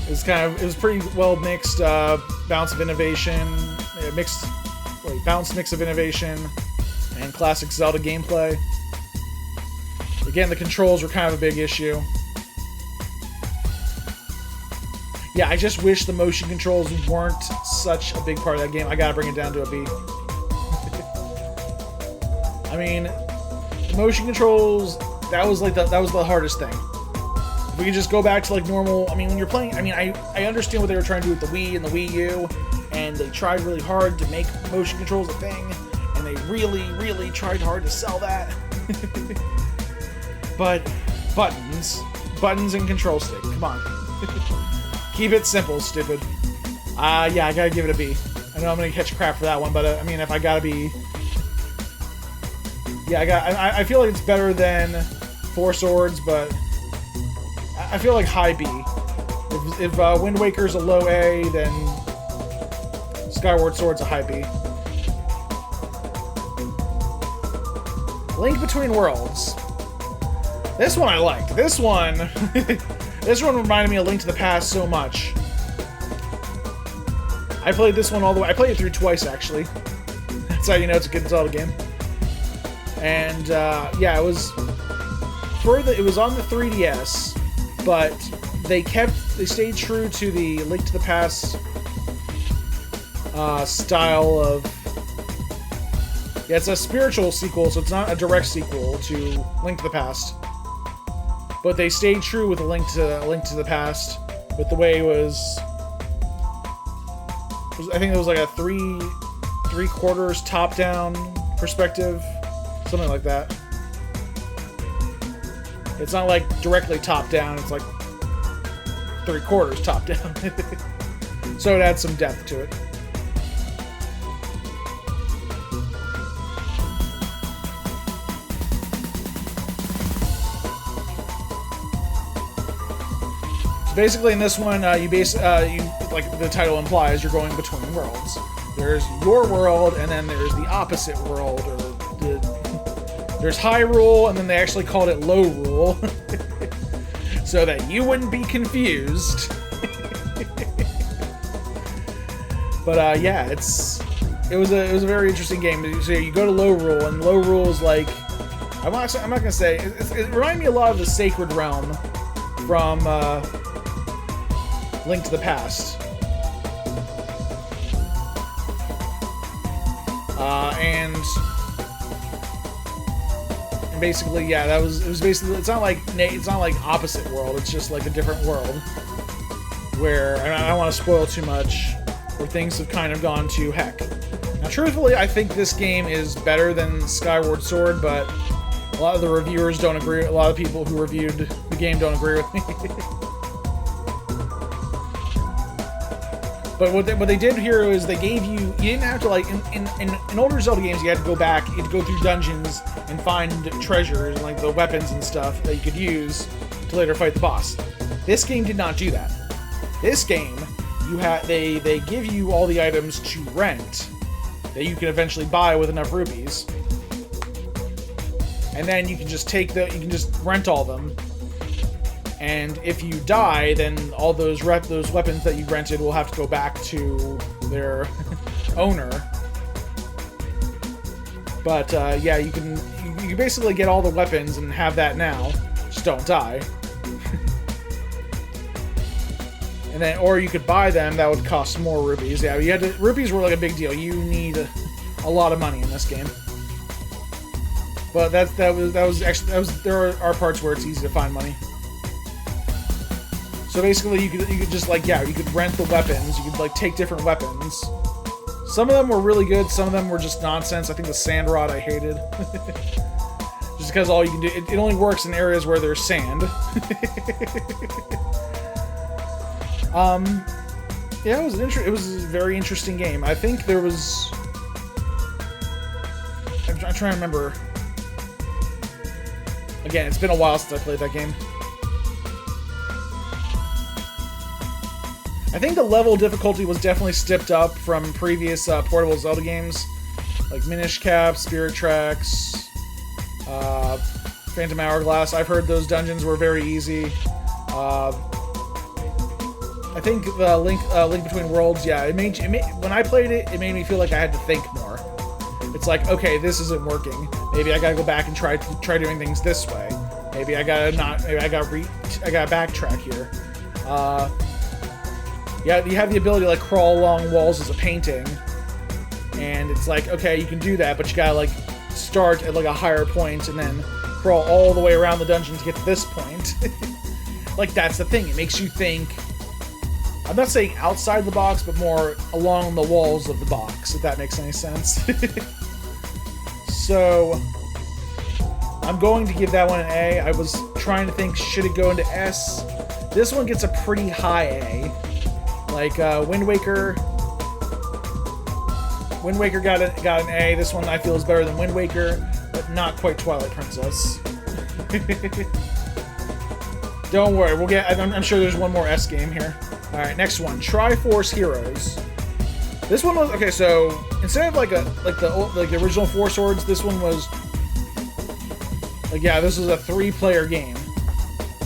it was pretty well mixed. Bounce of innovation, balanced mix of innovation and classic Zelda gameplay. Again, the controls were kind of a big issue. Yeah, I just wish the motion controls weren't such a big part of that game. I gotta bring it down to a B. I mean, the motion controls, that was the hardest thing. If we could just go back to like normal, I mean, when you're playing, I mean, I understand what they were trying to do with the Wii and the Wii U, and they tried really hard to make motion controls a thing, and they really, really tried hard to sell that. But buttons and control stick, come on. Keep it simple, stupid. Yeah, I gotta give it a B. I know I'm gonna catch crap for that one, but I mean, if I gotta be, yeah, I feel like it's better than Four Swords, but I feel like high B. If Wind Waker's a low A, then Skyward Sword's a high B. Link Between Worlds. This one I liked. This one reminded me of Link to the Past so much. I played this one all the way. I played it through twice, actually. That's how you know it's a good Zelda game. And yeah, it was on the 3DS, but they stayed true to the Link to the Past style of. Yeah, it's a spiritual sequel, so it's not a direct sequel to Link to the Past. But they stayed true with A Link to the Past, with the way it was. I think it was like a three-quarters top-down perspective, something like that. It's not like directly top-down, it's like three-quarters top-down. So it adds some depth to it. So basically in this one, you like the title implies, you're going between worlds. There's your world, and then there's the opposite world, or there's Hyrule, and then they actually called it Lowrule, so that you wouldn't be confused. But yeah, it was a very interesting game. So you go to Lowrule, and Lowrule is like, I'm not gonna say it reminded me a lot of the Sacred Realm from Link to the Past. And basically, yeah, it was basically, it's not like opposite world, it's just like a different world where, and I don't want to spoil too much, where things have kind of gone to heck. Now, truthfully, I think this game is better than Skyward Sword, but a lot of the reviewers don't agree. A lot of people who reviewed the game don't agree with me. But what they did here is they gave you didn't have to, like, in older Zelda games, you had to go back, you had to go through dungeons and find treasures, like the weapons and stuff that you could use to later fight the boss. This game did not do that. This game, they give you all the items to rent that you can eventually buy with enough rupees, and then you can just rent all them. And if you die, then all those weapons that you rented will have to go back to their owner. But yeah, you can basically get all the weapons and have that now. Just don't die. And then, or you could buy them. That would cost more rupees. Yeah, rupees were like a big deal. You need a lot of money in this game. But there are parts where it's easy to find money. So basically, you could just, like, yeah, you could rent the weapons. You could, like, take different weapons. Some of them were really good. Some of them were just nonsense. I think the sand rod I hated. Just because all you can do, it only works in areas where there's sand. Yeah, it was a very interesting game. I think there was, I'm trying to remember. Again, it's been a while since I played that game. I think the level difficulty was definitely stepped up from previous portable Zelda games, like Minish Cap, Spirit Tracks, Phantom Hourglass. I've heard those dungeons were very easy. I think the Link Between Worlds, yeah, when I played it, it made me feel like I had to think more. It's like, okay, this isn't working. Maybe I gotta go back and try doing things this way. Maybe I gotta backtrack here. Yeah, you have the ability to, like, crawl along walls as a painting, and it's like, okay, you can do that, but you gotta, like, start at, like, a higher point and then crawl all the way around the dungeon to get to this point. Like, that's the thing. It makes you think, I'm not saying outside the box, but more along the walls of the box, if that makes any sense. So, I'm going to give that one an A. I was trying to think, should it go into S? This one gets a pretty high A. Like, Wind Waker got an A. This one I feel is better than Wind Waker, but not quite Twilight Princess. Don't worry, I'm sure there's one more S game here. Alright, next one. Triforce Heroes. This one was, okay, so instead of like the original Four Swords, this one was, like, yeah, this was a 3-player game.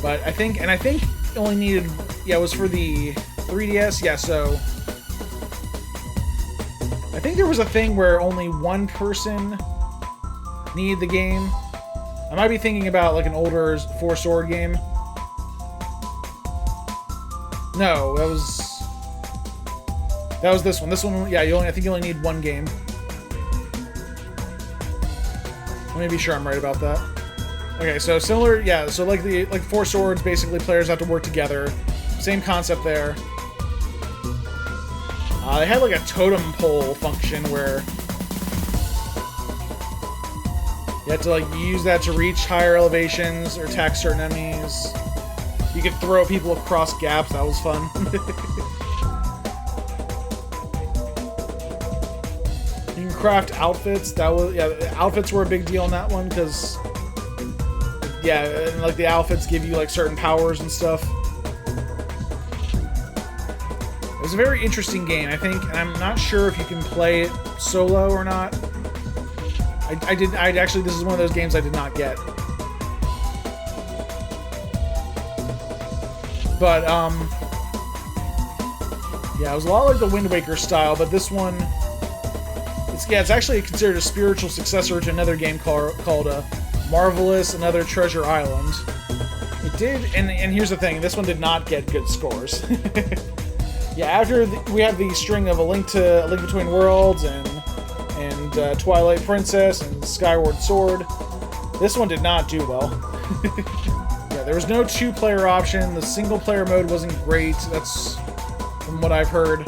But I think it only needed, yeah, it was for the 3DS, yeah, so I think there was a thing where only one person needed the game. I might be thinking about, like, an older Four Sword game. No, that was this one. This one, yeah, I think you only need one game. Let me be sure I'm right about that. Okay, so similar, yeah, so like Four Swords, basically players have to work together. Same concept there. They had like a totem pole function where you had to like use that to reach higher elevations or attack certain enemies. You could throw people across gaps. That was fun. You can craft outfits. That was, yeah, outfits were a big deal in that one because, yeah, and like the outfits give you like certain powers and stuff. It was a very interesting game, I think, and I'm not sure if you can play it solo or not. I actually, this is one of those games I did not get. But, yeah, it was a lot like the Wind Waker style, but this one, it's actually considered a spiritual successor to another game called Marvelous Another Treasure Island. It did, and here's the thing, this one did not get good scores. Yeah, after we have the string of A Link Between Worlds and Twilight Princess and Skyward Sword, this one did not do well. Yeah, there was no two-player option. The single-player mode wasn't great. That's from what I've heard.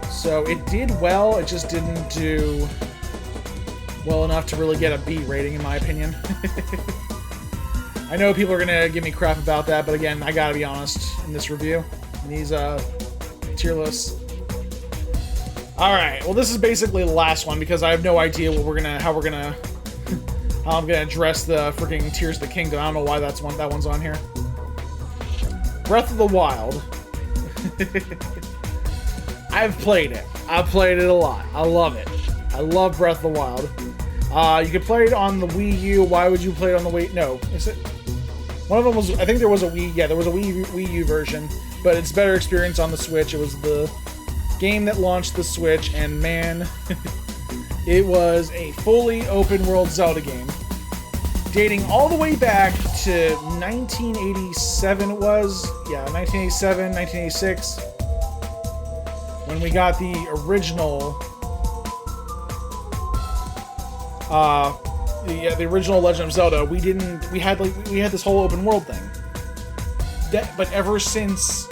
So it did well. It just didn't do well enough to really get a B rating, in my opinion. I know people are gonna give me crap about that, but again, I gotta be honest in this review. In these tier lists. All right. Well, this is basically the last one because I have no idea how I'm gonna address the freaking Tears of the Kingdom. I don't know why that one's on here. Breath of the Wild. I've played it. I've played it a lot. I love it. I love Breath of the Wild. You could play it on the Wii U. Why would you play it on the Wii? No, is it? One of them was. I think there was a Wii. Yeah, there was a Wii U version, but it's better experience on the Switch. It was the game that launched the Switch, and man, it was a fully open world Zelda game, dating all the way back to 1987. It was, yeah, 1987, 1986, when we got the original. The original Legend of Zelda. We had this whole open world thing. But ever since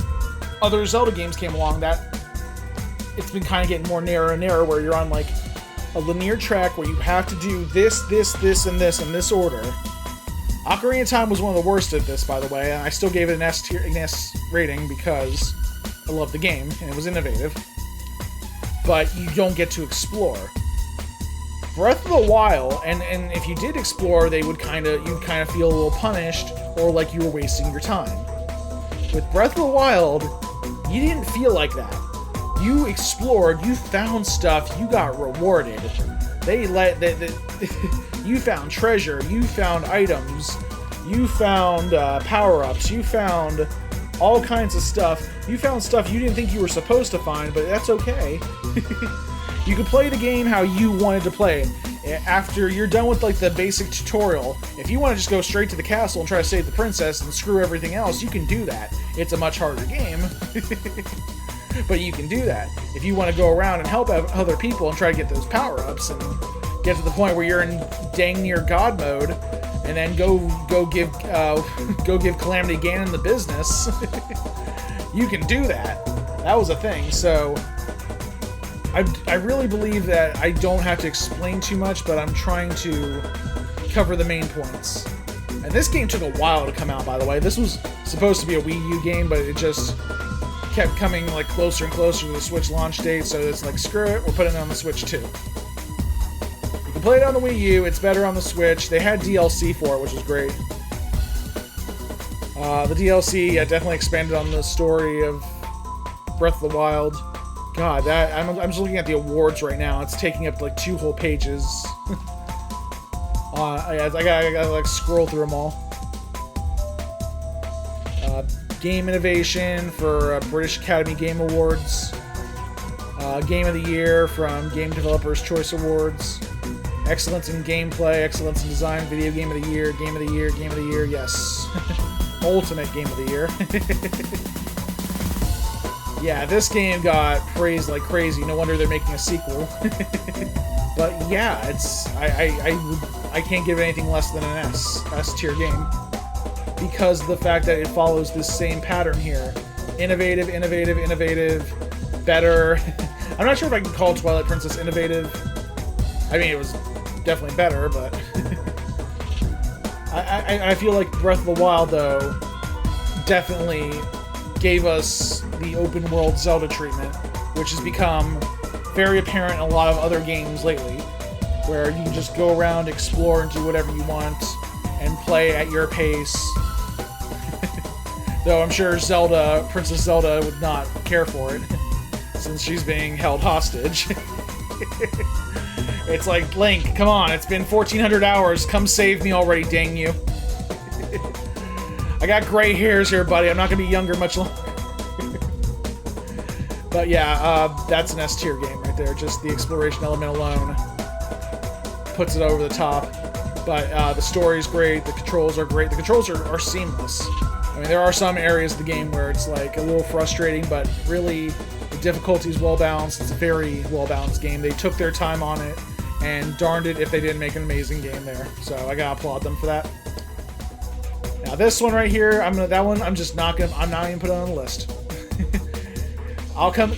other Zelda games came along, it's been kind of getting more narrow and narrow, where you're on like a linear track where you have to do this, and this in this order. Ocarina of Time was one of the worst at this, by the way, and I still gave it an S rating because I love the game and it was innovative. But you don't get to explore. Breath of the Wild, and if you did explore, you'd kind of feel a little punished or like you were wasting your time. With Breath of the Wild, you didn't feel like that. You explored, you found stuff, you got rewarded. You found treasure, you found items, you found power-ups, you found all kinds of stuff. You found stuff you didn't think you were supposed to find, but that's okay. You could play the game how you wanted to play it. After you're done with like the basic tutorial, if you want to just go straight to the castle and try to save the princess and screw everything else, you can do that. It's a much harder game, but you can do that. If you want to go around and help other people and try to get those power-ups and get to the point where you're in dang near God mode, and then go give Calamity Ganon the business, you can do that. That was a thing. So I really believe that I don't have to explain too much, but I'm trying to cover the main points. And this game took a while to come out, by the way. This was supposed to be a Wii U game, but it just kept coming like closer and closer to the Switch launch date, so it's like, screw it, we're putting it on the Switch too. You can play it on the Wii U, it's better on the Switch. They had DLC for it, which was great. The DLC definitely expanded on the story of Breath of the Wild. God, I'm just looking at the awards right now. It's taking up like 2 whole pages. I gotta like scroll through them all. Game Innovation for British Academy Game Awards. Game of the Year from Game Developers Choice Awards. Excellence in Gameplay, Excellence in Design, Video Game of the Year, Game of the Year, Game of the Year, yes. Ultimate Game of the Year. Yeah, this game got praised like crazy. No wonder they're making a sequel. But yeah, I can't give it anything less than an S tier game, because of the fact that it follows this same pattern here. Innovative, innovative, innovative. better. I'm not sure if I can call Twilight Princess innovative. I mean, it was definitely better, but I feel like Breath of the Wild, though, definitely gave us the open world Zelda treatment, which has become very apparent in a lot of other games lately, where you can just go around, explore, and do whatever you want, and play at your pace. Though I'm sure Zelda, Princess Zelda, would not care for it, since she's being held hostage. It's like, Link, come on, it's been 1,400 hours, come save me already, dang you. I got gray hairs here, buddy, I'm not gonna be younger much longer. But yeah, that's an S tier game right there, just the exploration element alone puts it over the top. But the story's great, the controls are great, the controls are seamless. I mean, there are some areas of the game where it's like a little frustrating, but really the difficulty is well balanced. It's a very well balanced game. They took their time on it, and darned it if they didn't make an amazing game there. So I gotta applaud them for that. Now this one right here, I'm not even put it on the list.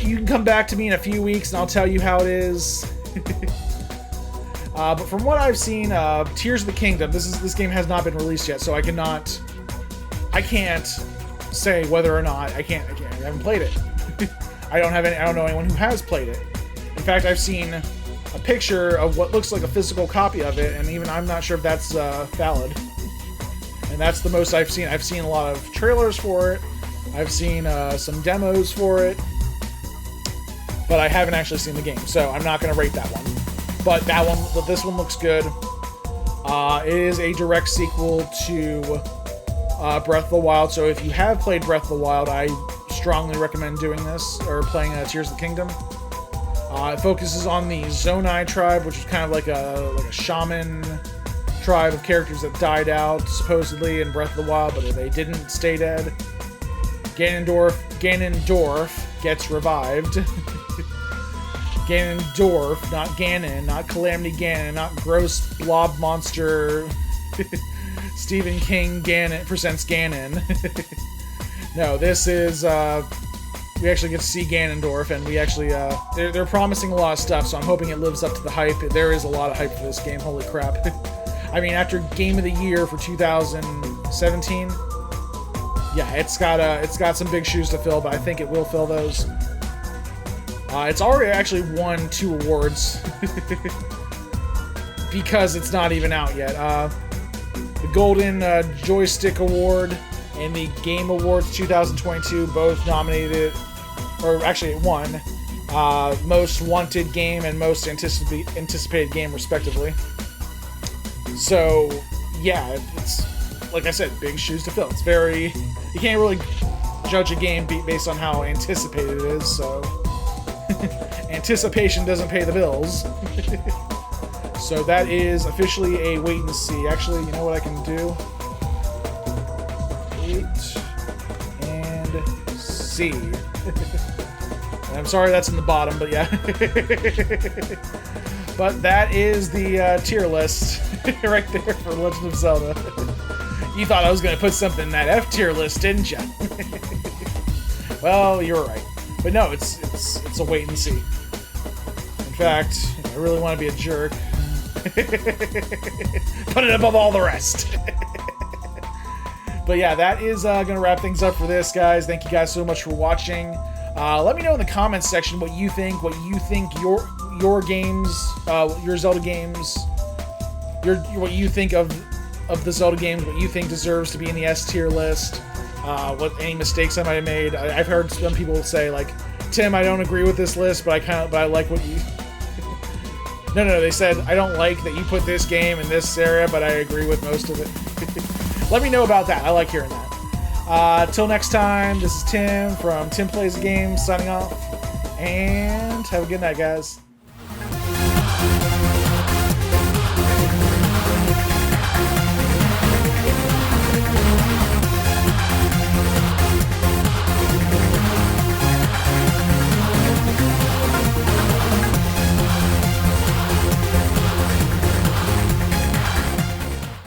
You can come back to me in a few weeks and I'll tell you how it is. But from what I've seen, Tears of the Kingdom, this game has not been released yet, so I can't say whether or not I haven't played it. I don't know anyone who has played it. In fact, I've seen a picture of what looks like a physical copy of it, and even I'm not sure if that's valid. And that's the most I've seen. I've seen a lot of trailers for it. I've seen some demos for it, but I haven't actually seen the game, so I'm not going to rate that one. But this one looks good. It is a direct sequel to Breath of the Wild, so if you have played Breath of the Wild, I strongly recommend doing this, or playing Tears of the Kingdom. It focuses on the Zonai tribe, which is kind of like a shaman tribe of characters that died out, supposedly, in Breath of the Wild, but they didn't stay dead. Ganondorf gets revived. Ganondorf, not Ganon, not Calamity Ganon, not gross blob monster Stephen King Ganon presents Ganon. No, this is, we actually get to see Ganondorf, and we actually, they're promising a lot of stuff, so I'm hoping it lives up to the hype. There is a lot of hype for this game, holy crap. I mean, after Game of the Year for 2017, yeah, it's got some big shoes to fill, but I think it will fill those. It's already actually won 2 awards because it's not even out yet. The Golden Joystick Award and the Game Awards 2022 both nominated, or actually it won, Most Wanted Game and Most Anticipated Game, respectively. So, yeah, it's, like I said, big shoes to fill. It's very, you can't really judge a game based on how anticipated it is, so anticipation doesn't pay the bills. So that is officially a wait and see. Actually, you know what I can do? Wait and see. I'm sorry that's in the bottom, but yeah. But that is the tier list right there for Legend of Zelda. You thought I was going to put something in that F tier list, didn't you? Well, you were right. But no, it's a wait and see. In fact, I really want to be a jerk. Put it above all the rest. But yeah, that is going to wrap things up for this, guys. Thank you guys so much for watching. Let me know in the comments section what you think your games, your Zelda games, what you think of the Zelda games, what you think deserves to be in the S tier list, what any mistakes I might have made. I've heard some people say, like, Tim, I don't agree with this list, but I like what you. No, they said, I don't like that you put this game in this area, but I agree with most of it. Let me know about that. I like hearing that. Till next time, this is Tim from TimPlaysAGame signing off, and have a good night, guys.